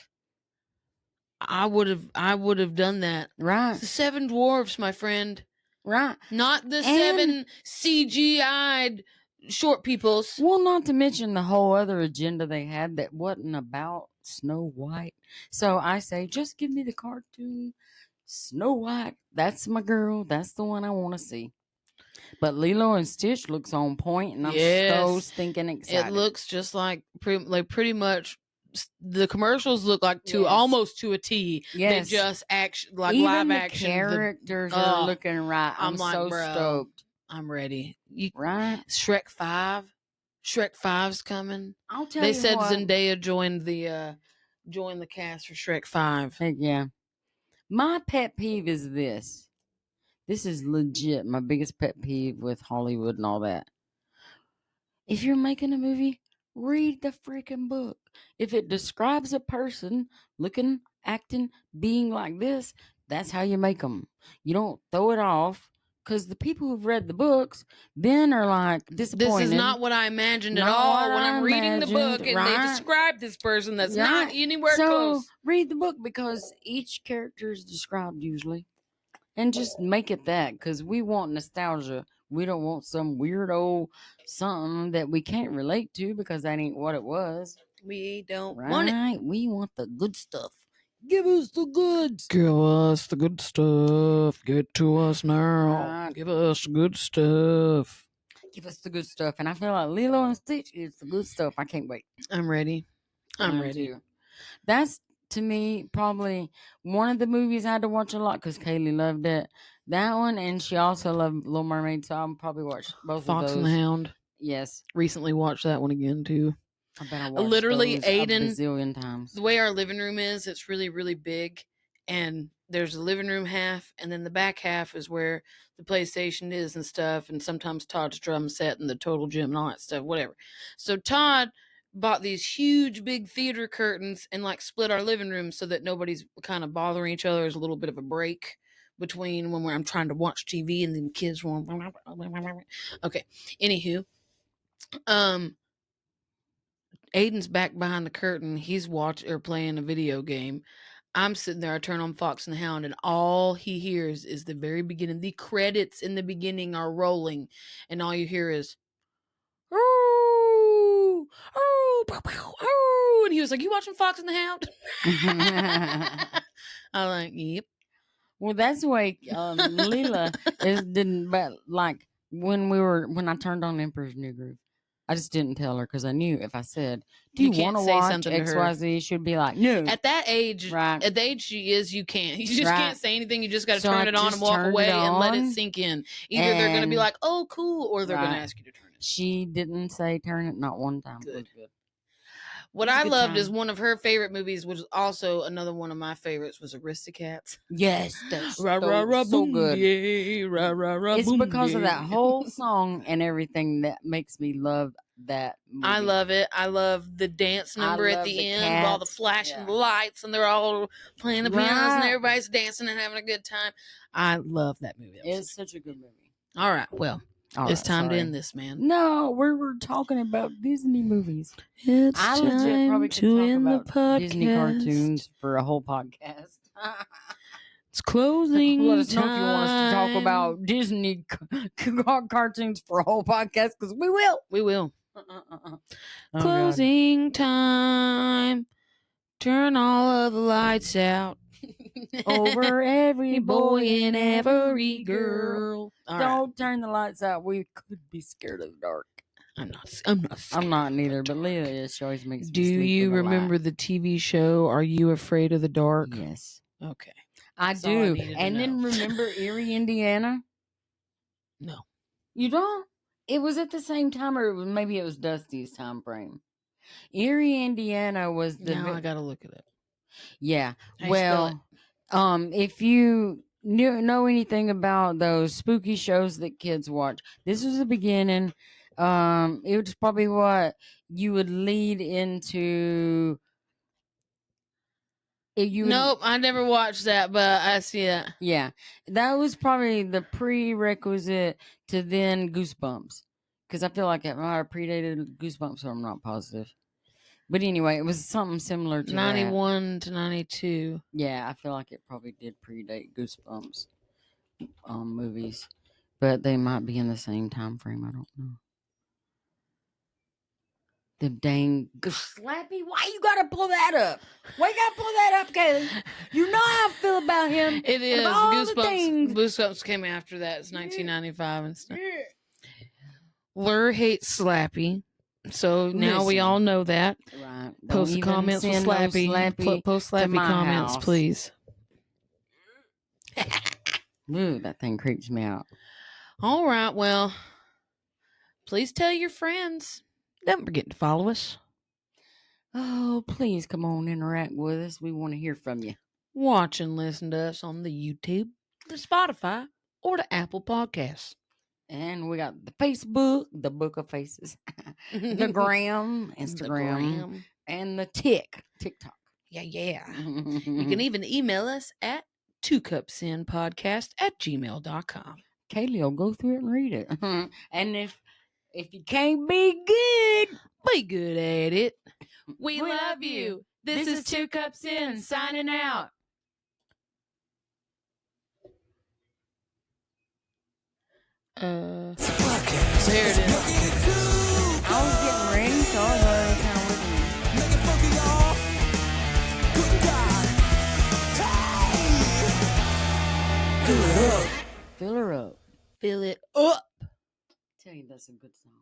I would have done that.
Right.
It's the 7 dwarfs, my friend.
Right.
Not the 7 CGI'd short peoples.
Well, not to mention the whole other agenda they had that wasn't about Snow White. So I say, just give me the cartoon Snow White. That's my girl. That's the one I want to see. But Lilo and Stitch looks on point, and I'm so stinking excited.
It looks just like pretty much the commercials look like almost to a T.
Yes.
They just like
even
live
the
action.
Characters are looking right. I'm like, so stoked.
I'm ready.
Right?
Shrek 5. Shrek 5's coming.
I'll tell
you.
They
said
what.
Zendaya joined the cast for Shrek 5.
Heck yeah. My pet peeve is this. This is legit my biggest pet peeve with Hollywood and all that. If you're making a movie, read the freaking book. If it describes a person looking, acting, being like this, that's how you make them. You don't throw it off, because the people who've read the books then are like disappointed.
This is not what I imagined at all when I'm reading the book and they describe this person that's not anywhere close.
Read the book, because each character is described usually. And just make it that, because we want nostalgia. We don't want some weird old something that we can't relate to, because that ain't what it was.
We don't want it.
We want the good stuff. Give us the goods.
Give us the good stuff. Get to us now. Give us the good stuff.
Give us the good stuff. And I feel like Lilo and Stitch is the good stuff. I can't wait.
I'm ready. I'm ready.
That's, to me, probably one of the movies I had to watch a lot, because Kaley loved it. That one, and she also loved Little Mermaid, so I'll probably watch both
Fox
of those.
Fox and the Hound.
Yes.
Recently watched that one again, too.
I bet I watched
literally
those
Aiden,
a bazillion times.
The way our living room is, it's really, really big. And there's a living room half, and then the back half is where the PlayStation is and stuff, and sometimes Todd's drum set and the total gym and all that stuff, whatever. So Todd bought these huge, big theater curtains and like split our living room so that nobody's kind of bothering each other. There's a little bit of a break between when I'm trying to watch TV and then kids want. Okay. Anywho, Aiden's back behind the curtain. He's playing a video game. I'm sitting there. I turn on Fox and the Hound, and all he hears is the very beginning. The credits in the beginning are rolling, and all you hear is, "Oh, oh, oh!" And he was like, "You watching Fox and the Hound?" I'm like, "Yep."
Well, that's the way Leela didn't. But like when I turned on Emperor's New Groove, I just didn't tell her, because I knew if I said, "Do you want to watch XYZ?" she'd be like, "No."
At that age,
right?
At the age she is, you can't. You just can't say anything. You just got to turn it on and walk away and let it sink in. Either they're going to be like, "Oh, cool," or they're going to ask you to turn it.
She didn't say turn it, not one time.
Good. What
It's a
I
good
loved is
time.
one of her favorite movies, which is also another one of my favorites, was Aristocats.
Yes, that's
Rah, rah, rah,
so
boom,
good.
yay, rah, rah, rah,
It's
boom,
because of that
yay.
whole song and everything that makes me love that movie.
I love it. I love the dance number at
love
the
the
end, with all the
cats.
flashing
Yeah.
lights, and they're all playing the pianos, and
Right.
everybody's dancing and having a good time. I love that movie.
It's such a good movie.
All right, well,
All
it's
right,
time to
sorry.
end this, man.
No, we're talking about Disney movies.
It's
I legit probably could
to
talk
end the
about Disney
podcast.
cartoons for a whole podcast.
It's closing
Let us know if you want us to talk
time.
about Disney cartoons for a whole podcast, because we will.
We will.
Oh,
Closing time. Turn all of the lights out.
over every
boy and every girl. All right.
Don't turn the lights out. We could be scared of the dark.
I'm not.
I'm not neither,
of the
but
dark.
Leah is. She always makes me
Do
sleep
you
with a
remember the TV show Are You Afraid of the Dark?
light. Yes,
Okay.
I
That's all I
do.
needed to
And then
know.
remember Erie, Indiana?
No.
You don't? It was at the same time, or maybe it was Dusty's time frame. Erie, Indiana was the.
Now I gotta look at it.
Yeah.
How you spell
Well, if you know anything about those spooky shows that kids watch, this was the beginning. It was probably what you would lead into.
Nope, I never watched that, but I see it.
Yeah, that was probably the prerequisite to then Goosebumps, because I feel like it might have predated Goosebumps, so I'm not positive. But anyway, it was something similar to
91 to 92.
Yeah, I feel like it probably did predate Goosebumps movies, but they might be in the same time frame. I don't know. The dang Slappy, why you gotta pull that up? Why you gotta pull that up, Kaley? You know how I feel about him.
It is.
all the things.
Goosebumps came after that. It's 1995 and stuff. Lur hates Slappy. So now we
Listen.
all know that.
Right.
Post the comments with Slappy. Post Slappy
my
comments,
house.
please.
Ooh, that thing creeps me out.
All right. Well, please tell your friends. Don't forget to follow us.
Oh, please come on, interact with us. We want to hear from you.
Watch and listen to us on the YouTube, the Spotify, or the Apple Podcasts.
And we got the Facebook, the Book of Faces, the Gram, Instagram, and the TikTok.
Yeah. You can even email us at 2cupsinpodcast@gmail.com.
Kaley will go through it and read it. And if you can't be good,
be good at it.
We love you. This is 2 Cups In, signing out.
There it is.
I was getting ready, so I was already kind of looking.
Make it funky, y'all. Good God. Hey! Fill it up.
Fill her up.
Fill it up.
Tell you that's a good song.